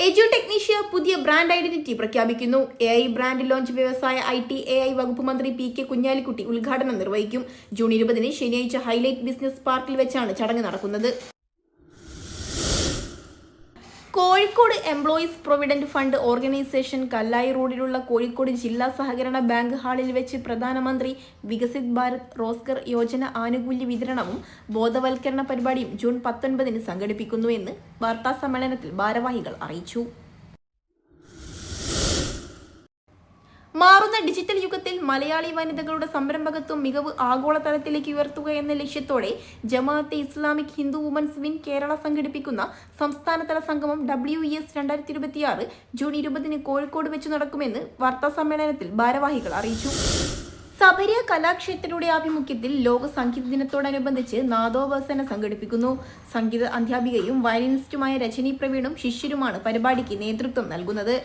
എഡ്യൂടെക്നീഷ്യ പുതിയ brand identity പ്രഖ്യാപിക്കുന്നു. AI brand launch വ്യവസായ IT AI വകുപ്പ് മന്ത്രി PK കുഞ്ഞാലിക്കുട്ടി ഉദ്ഘാടനം നിർവഹിക്കും. ജൂൺ 20 ശനിയാഴ്ച ഹൈലൈറ്റ് ബിസിനസ് പാർക്കിൽ വെച്ചാണ് ചടങ്ങ് നടക്കുന്നത്. Kozhikode employees provident fund organisation Kallai റോഡിലുള്ള കോഴിക്കോട് ജില്ലാ സഹകരണ ബാങ്ക് ഹാളിൽ വെച്ച് പ്രധാനമന്ത്രി വികസിത് ഭാരത് റോസ്ഗർ യോജന ആനുകൂല്യ വിതരണവും ബോധവൽക്കരണ പരിപാടിയും ജൂൺ 19 സംഘടിപ്പിക്കുന്നു എന്ന് വാർത്താസമ്മേളനത്തിൽ ഭാരവാഹികൾ അറിയിച്ചു. മാറുന്ന ഡിജിറ്റൽ യുഗത്തിൽ മലയാളി വനിതകളുടെ സംരംഭകത്വം മികവ് ആഗോളതലത്തിലേക്ക് ഉയർത്തുക എന്ന ലക്ഷ്യത്തോടെ Jamaat-e Islamic Hindu women's wing Kerala സംഘടിപ്പിക്കുന്ന സംസ്ഥാനതല സംഗമം WES 2026 ജൂൺ 20 കോഴിക്കോട് വെച്ച് നടക്കുമെന്ന് വാർത്താസമ്മേളനത്തിൽ ഭാരവാഹികൾ അറിയിച്ചു. സബരിയ കലാക്ഷേത്രയുടെ ആഭിമുഖ്യത്തിൽ ലോക സംഗീത ദിനത്തോടനുബന്ധിച്ച് നാദോപാസന സംഘടിപ്പിക്കുന്നു. സംഗീത അധ്യാപികയും വയലിനിസ്റ്റുമായ രജനി പ്രവീണും ശിഷ്യരുമാണ് പരിപാടിക്ക് നേതൃത്വം നൽകുന്നത്.